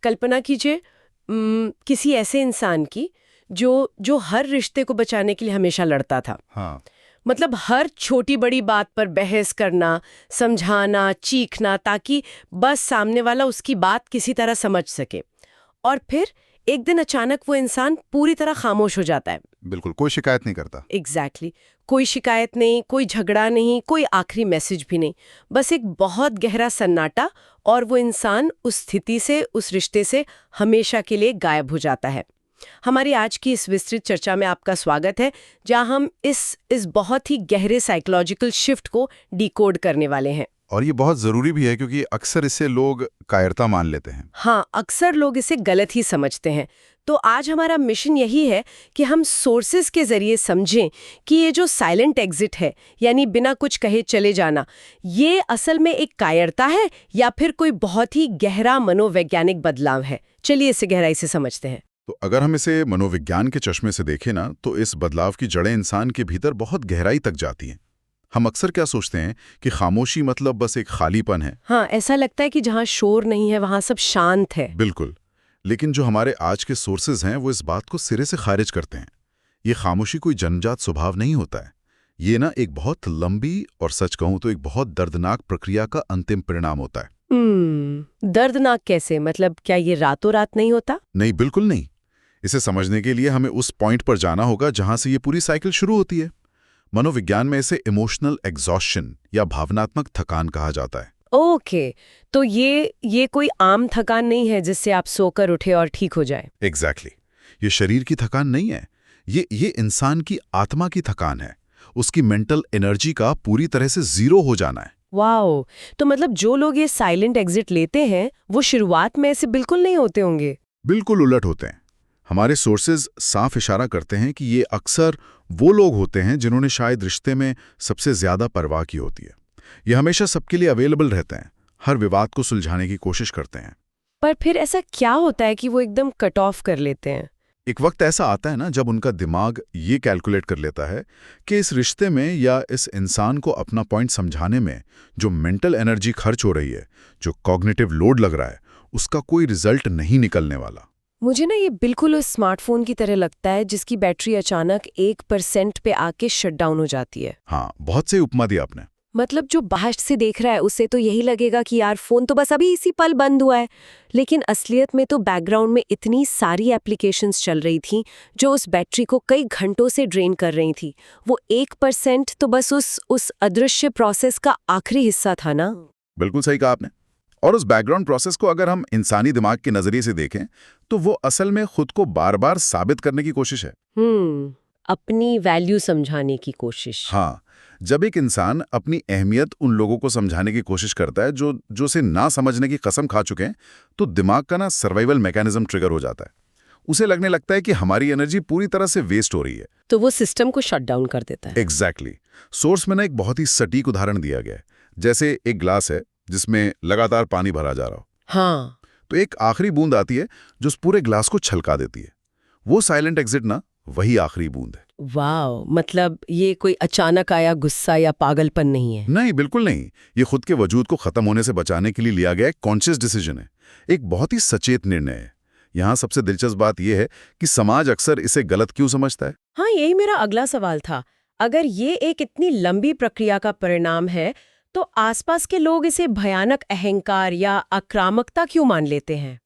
कल्पना कीजिए किसी ऐसे इंसान की जो हर रिश्ते को बचाने के लिए हमेशा लड़ता था। हाँ। मतलब हर छोटी बड़ी बात पर बहस करना, समझाना, चीखना, ताकि बस सामने वाला उसकी बात किसी तरह समझ सके। और फिर एक दिन अचानक वो इंसान पूरी तरह खामोश हो जाता है। बिल्कुल, कोई शिकायत नहीं करता। एग्जैक्टली कोई शिकायत नहीं, कोई झगड़ा नहीं, कोई आखिरी मैसेज भी नहीं, बस एक बहुत गहरा सन्नाटा, और वो इंसान उस स्थिति से, उस रिश्ते से हमेशा के लिए गायब हो जाता है। हमारी आज की इस विस्तृत चर्चा में आपका स्वागत है, जहां हम इस बहुत ही गहरे साइकोलॉजिकल शिफ्ट को डिकोड करने वाले हैं। और ये बहुत जरूरी भी है, क्योंकि अक्सर इसे लोग कायरता मान लेते हैं। हाँ, अक्सर लोग इसे गलत ही समझते हैं। तो आज हमारा मिशन यही है कि हम सोर्सेज के जरिए समझें कि ये जो साइलेंट एग्जिट है, यानी बिना कुछ कहे चले जाना, ये असल में एक कायरता है या फिर कोई बहुत ही गहरा मनोवैज्ञानिक बदलाव है। चलिए इसे गहराई से समझते हैं। तो अगर हम इसे मनोविज्ञान के चश्मे से देखें ना, तो इस बदलाव की जड़ें इंसान के भीतर बहुत गहराई तक जाती हैं। हम अक्सर क्या सोचते हैं कि खामोशी मतलब बस एक खालीपन है। हाँ, ऐसा लगता है कि जहाँ शोर नहीं है वहाँ सब शांत है। बिल्कुल, लेकिन जो हमारे आज के सोर्सेज हैं वो इस बात को सिरे से खारिज करते हैं। ये खामोशी कोई जन्मजात स्वभाव नहीं होता है। ये ना एक बहुत लंबी और सच कहूं तो एक बहुत दर्दनाक प्रक्रिया का अंतिम परिणाम होता है। दर्दनाक कैसे? मतलब क्या ये रातों रात नहीं होता? नहीं, बिल्कुल नहीं। इसे समझने के लिए हमें उस पॉइंट पर जाना होगा जहां से ये पूरी साइकिल शुरू होती है। मनोविज्ञान में इसे इमोशनल एग्जॉस्शन या भावनात्मक थकान कहा जाता है। ओके, तो ये कोई आम थकान नहीं है जिससे आप सोकर उठे और ठीक हो जाए। एग्जैक्टली। ये शरीर की थकान नहीं है, ये इंसान की आत्मा की थकान है। उसकी मेंटल एनर्जी का पूरी तरह से जीरो हो जाना है। वाओ, तो मतलब जो लोग ये साइलेंट एग्जिट लेते हैं वो शुरुआत में ऐसे बिल्कुल नहीं होते होंगे। बिल्कुल उलट होते हैं। हमारे सोर्सेज साफ इशारा करते हैं कि ये अक्सर वो लोग होते हैं जिन्होंने शायद रिश्ते में सबसे ज्यादा परवाह की होती है। ये हमेशा सबके लिए अवेलेबल रहते हैं, हर विवाद को सुलझाने की कोशिश करते हैं। पर फिर ऐसा क्या होता है कि वो एकदम कट ऑफ कर लेते हैं? एक वक्त ऐसा आता है ना, जब उनका दिमाग ये कैलकुलेट कर लेता है कि इस रिश्ते में या इस इंसान को अपना पॉइंट समझाने में जो मेंटल एनर्जी खर्च हो रही है, जो कॉग्निटिव लोड लग रहा है, उसका कोई रिजल्ट नहीं निकलने वाला। मुझे ना ये बिल्कुल उस स्मार्टफोन की तरह लगता है जिसकी बैटरी अचानक 1% पे आके शट डाउन हो जाती है। हाँ, बहुत सही उपमा दी आपने। मतलब जो बाहर से देख रहा है उसे तो यही लगेगा कि यार फोन तो बस अभी इसी पल बंद हुआ है, लेकिन असलियत में तो बैकग्राउंड में इतनी सारी एप्लीकेशंस चल रही थी जो उस बैटरी को कई घंटों से ड्रेन कर रही थी। वो 1% तो बस उस अदृश्य प्रोसेस का आखिरी हिस्सा था ना। बिल्कुल सही कहा आपने। और उस बैकग्राउंड प्रोसेस को अगर हम इंसानी दिमाग के नजरिए से देखें तो वो असल में खुद को बार बार साबित करने की कोशिश है। अपनी वैल्यू समझाने की कोशिश। हाँ, जब एक इंसान अपनी अहमियत उन लोगों को समझाने की कोशिश करता है जो उसे ना समझने की कसम खा चुके हैं, तो दिमाग का ना सर्वाइवल मैकेनिज्म ट्रिगर हो जाता है। उसे लगने लगता है कि हमारी एनर्जी पूरी तरह से वेस्ट हो रही है, तो वो सिस्टम को शट डाउन कर देता है। एग्जैक्टली। सोर्स में ना एक बहुत ही सटीक उदाहरण दिया गया है। जैसे एक ग्लास है जिसमें लगातार पानी भरा जा रहा हो। हाँ, तो एक आखिरी बूंद आती है जो उस पूरे ग्लास को छलका देती है। वो साइलेंट एग्जिट ना वही आखिरी बूंद है। वाह, मतलब ये कोई अचानक आया गुस्सा या पागलपन नहीं है। नहीं, बिल्कुल नहीं। ये खुद के वजूद को खत्म होने से बचाने के लिए लिया गया एक कॉन्शियस डिसीजन है, एक बहुत ही सचेत निर्णय है। यहाँ सबसे दिलचस्प बात यह है कि समाज अक्सर इसे गलत क्यों समझता है। हाँ, यही मेरा अगला सवाल था। अगर ये एक इतनी लंबी प्रक्रिया का परिणाम है तो आसपास के लोग इसे भयानक अहंकार या आक्रामकता क्यों मान लेते हैं?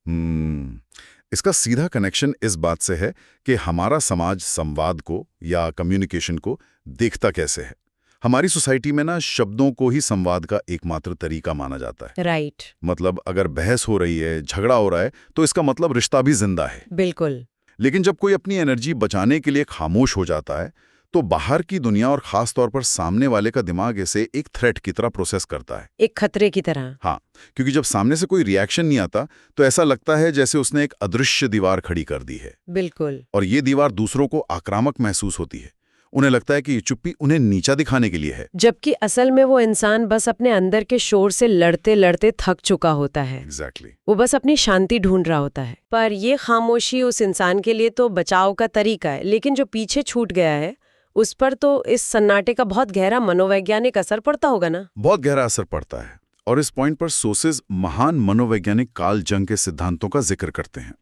इसका सीधा कनेक्शन इस बात से है कि हमारा समाज संवाद को या कम्युनिकेशन को देखता कैसे है। हमारी सोसाइटी में ना शब्दों को ही संवाद का एकमात्र तरीका माना जाता है। राइट। मतलब अगर बहस हो रही है, झगड़ा हो रहा है, तो इसका मतलब रिश्ता भी जिंदा है। बिल्कुल। लेकिन जब कोई अपनी एनर्जी बचाने के लिए खामोश हो जाता है, तो बाहर की दुनिया और खास तौर पर सामने वाले का दिमाग इसे एक थ्रेट की तरह प्रोसेस करता है, एक खतरे की तरह। हाँ, क्योंकि जब सामने से कोई रिएक्शन नहीं आता तो ऐसा लगता है जैसे उसने एक अदृश्य दीवार खड़ी कर दी है। बिल्कुल। और ये दीवार दूसरों को आक्रामक महसूस होती है। उन्हें लगता है कि ये चुप्पी उन्हें नीचा दिखाने के लिए है, जबकि असल में वो इंसान बस अपने अंदर के शोर से लड़ते लड़ते थक चुका होता है। एग्जैक्टली। वो बस अपनी शांति ढूंढ रहा होता है। पर ये खामोशी उस इंसान के लिए तो बचाव का तरीका है, लेकिन जो पीछे छूट गया है उस पर तो इस सन्नाटे का बहुत गहरा मनोवैज्ञानिक असर पड़ता होगा ना। बहुत गहरा असर पड़ता है। और इस पॉइंट पर सोर्सेज महान मनोवैज्ञानिक कार्ल जंग के सिद्धांतों का जिक्र करते हैं।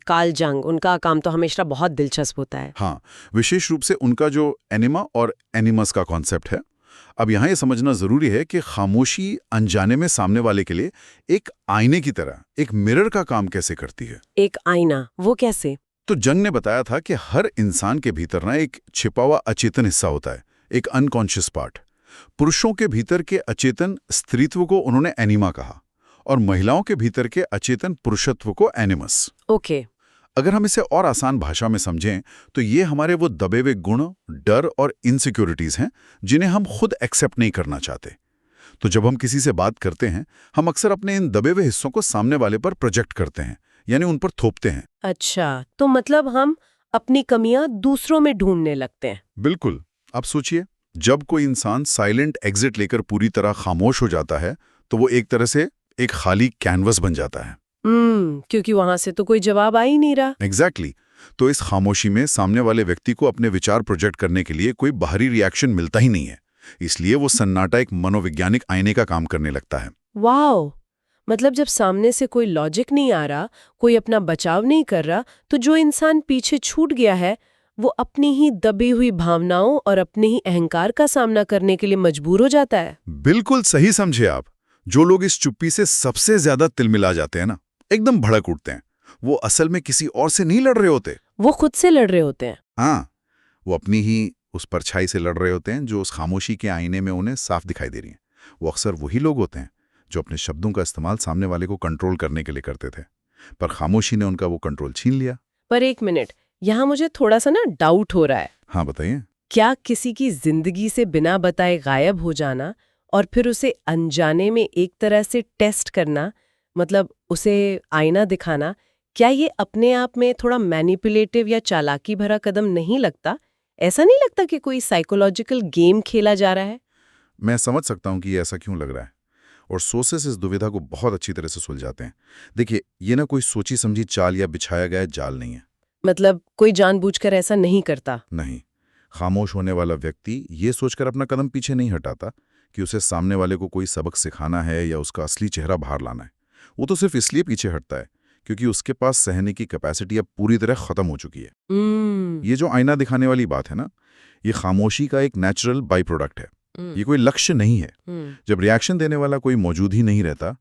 कार्ल जंग, उनका काम तो हमेशा बहुत दिलचस्प होता है। हाँ, विशेष रूप से उनका जो एनिमा और एनिमस का कॉन्सेप्ट है। अब यहाँ ये समझना जरूरी है कि खामोशी अनजाने में सामने वाले के लिए एक आईने की तरह, एक मिरर का काम कैसे करती है। एक आईना, वो कैसे? तो जंग ने बताया था कि हर इंसान के भीतर ना एक छिपा हुआ अचेतन हिस्सा होता है, एक अनकॉन्शियस पार्ट। पुरुषों के भीतर के अचेतन स्त्रीत्व को उन्होंने एनिमा कहा और महिलाओं के भीतर के अचेतन पुरुषत्व को एनिमस। ओके। अगर हम इसे और आसान भाषा में समझें तो ये हमारे वो दबे हुए गुण, डर और इनसिक्योरिटीज हैं जिन्हें हम खुद एक्सेप्ट नहीं करना चाहते। तो जब हम किसी से बात करते हैं, हम अक्सर अपने इन दबे हुए हिस्सों को सामने वाले पर प्रोजेक्ट करते हैं, यानी उन पर थोपते हैं। अच्छा, तो मतलब हम अपनी कमियां दूसरों में ढूंढने लगते हैं। बिल्कुल। आप सोचिए, जब कोई इंसान साइलेंट एग्जिट लेकर पूरी तरह खामोश हो जाता है तो वो एक तरह से एक खाली कैनवस बन जाता है। क्योंकि वहां से तो कोई जवाब आ ही नहीं रहा। एग्जैक्टली। तो इस खामोशी में सामने वाले व्यक्ति को अपने विचार प्रोजेक्ट करने के लिए कोई बाहरी रिएक्शन मिलता ही नहीं है। इसलिए वो सन्नाटा एक मनोवैज्ञानिक आईने का काम करने लगता है। वाओ! मतलब जब सामने से कोई लॉजिक नहीं आ रहा, कोई अपना बचाव नहीं कर रहा, तो जो इंसान पीछे छूट गया है वो अपनी ही दबी हुई भावनाओं और अपने ही अहंकार का सामना करने के लिए मजबूर हो जाता है। बिल्कुल सही समझे आप। जो लोग इस चुप्पी से सबसे ज्यादा तिलमिला जाते हैं ना, एकदम भड़क उठते हैं, वो असल में किसी और से नहीं लड़ रहे होते, वो खुद से लड़ रहे होते हैं। हाँ, वो अपनी ही उस परछाई से लड़ रहे होते हैं जो उस खामोशी के आईने में उन्हें साफ दिखाई दे रही है। वो अक्सर वही लोग होते हैं जो अपने शब्दों का इस्तेमाल सामने वाले को कंट्रोल करने के लिए करते थे, पर खामोशी ने उनका वो कंट्रोल छीन लिया। पर एक मिनट, यहाँ मुझे थोड़ा सा ना डाउट हो रहा है। हाँ, बताइए। क्या किसी की जिंदगी से बिना बताए गायब हो जाना और फिर उसे अनजाने में एक तरह से टेस्ट करना, मतलब उसे आईना दिखाना, क्या ये अपने आप में थोड़ा मैनिपुलेटिव या चालाकी भरा कदम नहीं लगता? ऐसा नहीं लगता कि कोई साइकोलॉजिकल गेम खेला जा रहा है? मैं समझ सकता हूँ कि ये ऐसा क्यों लग रहा है, और सोर्सेस इस दुविधा को बहुत अच्छी तरह से सुलझाते हैं। देखिए, ये ना कोई सोची समझी चाल या बिछाया गया जाल नहीं है। मतलब कोई जानबूझकर ऐसा नहीं करता? नहीं। खामोश होने वाला व्यक्ति ये सोचकर अपना कदम पीछे नहीं हटाता कि उसे सामने वाले को कोई सबक सिखाना है या उसका असली चेहरा बाहर लाना है। वो तो सिर्फ इसलिए पीछे हटता है क्योंकि उसके पास सहने की कैपेसिटी अब पूरी तरह खत्म हो चुकी है। ये जो आईना दिखाने वाली बात है ना, ये खामोशी का एक नेचुरल बाई प्रोडक्ट है। ये कोई लक्ष्य नहीं है। जब रिएक्शन देने वाला कोई मौजूद ही नहीं रहता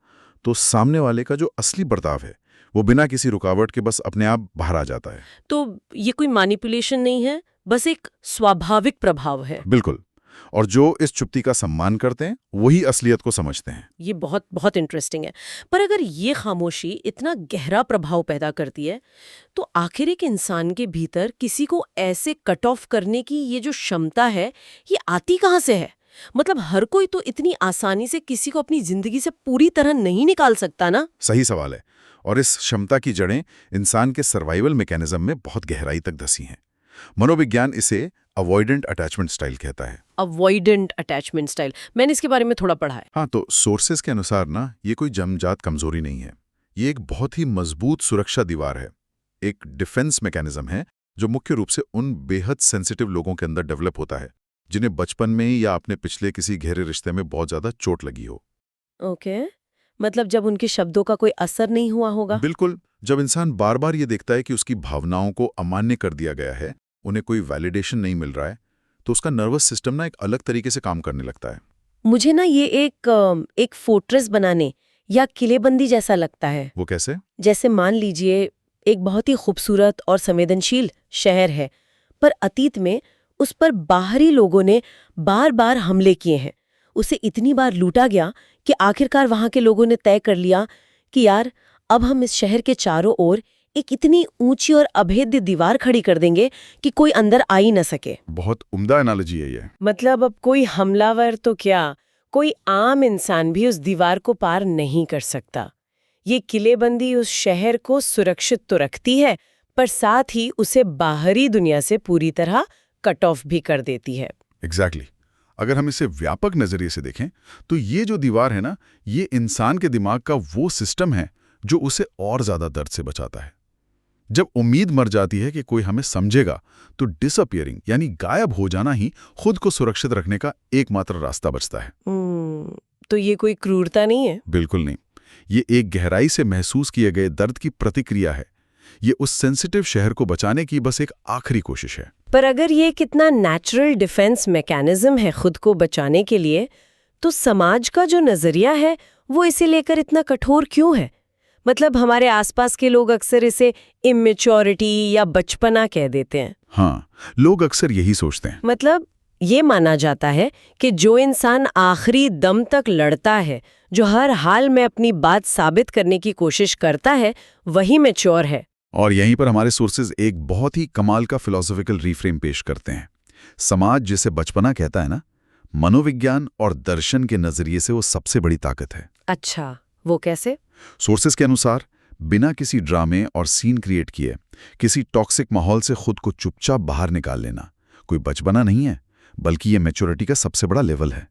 तो सामने वाले का जो असली बर्ताव है वो बिना किसी रुकावट के बस अपने आप बाहर आ जाता है। तो ये कोई मैनिपुलेशन नहीं है, बस एक स्वाभाविक प्रभाव है। बिल्कुल। और जो इस चुप्पी का सम्मान करते हैं वही असलियत को समझते हैं। ये बहुत बहुत इंटरेस्टिंग है। पर अगर ये खामोशी इतना गहरा प्रभाव पैदा करती है तो आखिर एक इंसान के भीतर किसी को ऐसे कट ऑफ करने की ये जो क्षमता है, ये आती कहाँ से है? मतलब हर कोई तो इतनी आसानी से किसी को अपनी जिंदगी से पूरी तरह नहीं निकाल सकता ना। सही सवाल है, और इस क्षमता की जड़ें इंसान के सर्वाइवल मैकेनिज्म में बहुत गहराई तक धसी हैं। मनोविज्ञान इसे अवॉइडेंट अटैचमेंट स्टाइल कहता है। अवॉइडेंट अटैचमेंट स्टाइल, मैंने इसके बारे में थोड़ा पढ़ा है। हाँ, तो सोर्सेस के अनुसार ना, ये कोई जन्मजात कमजोरी नहीं है। ये एक बहुत ही मजबूत सुरक्षा दीवार है, एक डिफेंस मैकेनिज्म है जो मुख्य रूप से उन बेहद सेंसिटिव लोगों के अंदर डेवलप होता है जिन्हें बचपन में ही या अपने पिछले किसी गहरे रिश्ते में बहुत ज्यादा चोट लगी हो। ओके, मतलब जब उनके शब्दों का कोई असर नहीं हुआ होगा। बिल्कुल। जब इंसान बार बार ये देखता है कि उसकी भावनाओं को अमान्य कर दिया गया है, उन्हें कोई वैलिडेशन नहीं मिल रहा है, तो उसका नर्वस सिस्टम ना एक अलग तरीके से काम करने लगता है। मुझे ना ये एक फोर्ट्रेस बनाने या किलेबंदी जैसा लगता है। वो कैसे? जैसे मान लीजिए एक बहुत ही खूबसूरत और संवेदनशील शहर है, पर अतीत में उस पर बाहरी लोगों ने बार बार हमले किए हैं। उसे इतनी बार लूटा गया कि आखिरकार वहां के लोगों ने तय कर लिया कि यार, अब हम इस शहर के चारों ओर एक इतनी ऊंची और अभेद्य दीवार खड़ी कर देंगे कि कोई अंदर आ ही न सके। बहुत उम्दा एनालॉजी है ये। मतलब अब कोई हमलावर तो क्या, कोई आम इंसान भी उस दीवार को पार नहीं कर सकता। ये किलेबंदी उस शहर को सुरक्षित तो रखती है, पर साथ ही उसे बाहरी दुनिया से पूरी तरह कट ऑफ भी कर देती है। एग्जैक्टली। अगर हम इसे व्यापक नजरिए से देखें तो ये जो दीवार है ना, ये इंसान के दिमाग का वो सिस्टम है जो उसे और ज्यादा दर्द से बचाता है। जब उम्मीद मर जाती है कि कोई हमें समझेगा, तो डिसअपियरिंग यानी गायब हो जाना ही खुद को सुरक्षित रखने का एकमात्र रास्ता बचता है। तो ये कोई क्रूरता नहीं है? बिल्कुल नहीं। ये एक गहराई से महसूस किए गए दर्द की प्रतिक्रिया है। ये उस सेंसिटिव शहर को बचाने की बस एक आखिरी कोशिश है। पर अगर ये कितना नेचुरल डिफेंस मैकेनिज्म है खुद को बचाने के लिए, तो समाज का जो नजरिया है वो इसे लेकर इतना कठोर क्यों है? मतलब हमारे आसपास के लोग अक्सर इसे इमेच्योरिटी या बचपना कह देते हैं। हाँ, लोग अक्सर यही सोचते हैं। मतलब ये माना जाता है कि जो इंसान आखिरी दम तक लड़ता है, जो हर हाल में अपनी बात साबित करने की कोशिश करता है, वही मैच्योर है। और यहीं पर हमारे सोर्सेज एक बहुत ही कमाल का फिलॉसॉफिकल रिफ्रेम पेश करते हैं। समाज जिसे बचपना कहता है ना, मनोविज्ञान और दर्शन के नजरिए से वो सबसे बड़ी ताकत है। अच्छा, वो कैसे? सोर्सेज के अनुसार बिना किसी ड्रामे और सीन क्रिएट किए किसी टॉक्सिक माहौल से खुद को चुपचाप बाहर निकाल लेना कोई बचपना नहीं है, बल्कि ये मैच्योरिटी का सबसे बड़ा लेवल है।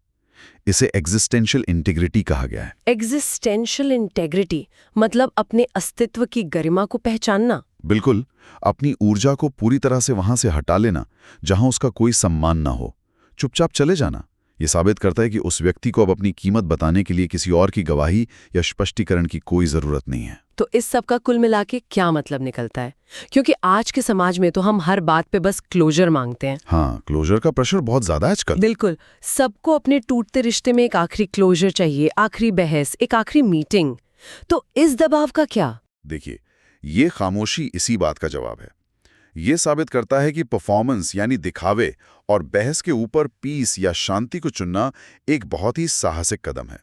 इसे एग्जिस्टेंशियल इंटीग्रिटी कहा गया है। एग्जिस्टेंशियल इंटेग्रिटी मतलब अपने अस्तित्व की गरिमा को पहचानना। बिल्कुल, अपनी ऊर्जा को पूरी तरह से वहां से हटा लेना जहां उसका कोई सम्मान ना हो, चुपचाप चले जाना। ये साबित करता है कि उस व्यक्ति को अब अपनी कीमत बताने के लिए किसी और की गवाही या स्पष्टीकरण की कोई जरूरत नहीं है। तो इस सब का कुल मिला के क्या मतलब निकलता है? क्योंकि आज के समाज में तो हम हर बात पे बस क्लोजर मांगते हैं। हाँ, क्लोजर का प्रेशर बहुत ज्यादा है आजकल। बिल्कुल, सबको अपने टूटते रिश्ते में एक आखिरी क्लोजर चाहिए, आखिरी बहस, एक आखिरी मीटिंग। तो इस दबाव का क्या? देखिए, ये खामोशी इसी बात का जवाब है। ये साबित करता है कि परफॉर्मेंस यानी दिखावे और बहस के ऊपर पीस या शांति को चुनना एक बहुत ही साहसिक कदम है।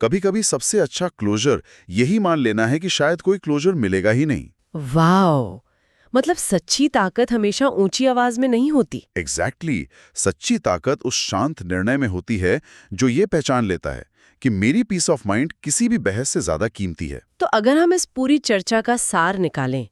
कभी-कभी सबसे अच्छा क्लोजर यही मान लेना है कि शायद कोई क्लोजर मिलेगा ही नहीं। वाओ! मतलब सच्ची ताकत हमेशा ऊंची आवाज में नहीं होती। एग्जैक्टली, सच्ची ताकत उस शांत निर्णय में होती है जो ये पहचान लेता है कि मेरी पीस ऑफ माइंड किसी भी बहस से ज्यादा कीमती है। तो अगर हम इस पूरी चर्चा का सार निकालें,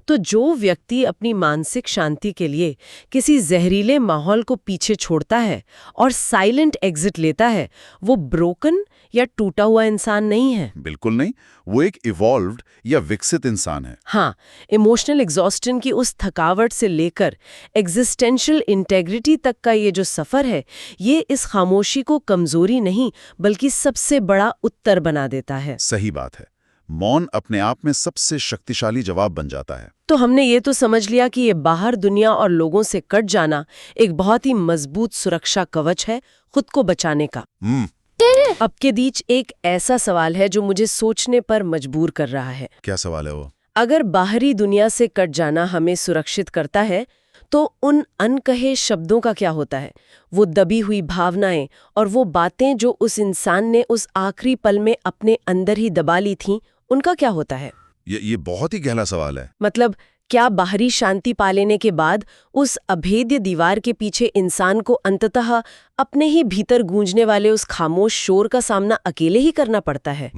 तो जो व्यक्ति अपनी मानसिक शांति के लिए किसी जहरीले माहौल को पीछे छोड़ता है और साइलेंट एग्जिट लेता है, वो ब्रोकन या टूटा हुआ इंसान नहीं है। बिल्कुल नहीं, वो एक इवॉल्व्ड या विकसित इंसान है। हाँ, इमोशनल एग्जॉस्टन की उस थकावट से लेकर एग्जिस्टेंशियल इंटेग्रिटी तक का ये जो सफर है, ये इस खामोशी को कमजोरी नहीं बल्कि सबसे बड़ा उत्तर बना देता है। सही बात है, मौन अपने आप में सबसे शक्तिशाली जवाब बन जाता है। तो हमने ये तो समझ लिया कि ये बाहर दुनिया और लोगों से कट जाना एक बहुत ही मजबूत सुरक्षा कवच है खुद को बचाने का। अब के बीच एक ऐसा सवाल है जो मुझे सोचने पर मजबूर कर रहा है। क्या सवाल है वो? अगर बाहरी दुनिया से कट जाना हमें सुरक्षित करता है, तो उन अनकहे शब्दों का क्या होता है? वो दबी हुई भावनाएं और वो बातें जो उस इंसान ने उस आखिरी पल में अपने अंदर ही दबा ली थीं, उनका क्या होता है? ये बहुत ही गहरा सवाल है। मतलब क्या बाहरी शांति पा लेने के बाद उस अभेद्य दीवार के पीछे इंसान को अंततः अपने ही भीतर गूंजने वाले उस खामोश शोर का सामना अकेले ही करना पड़ता है?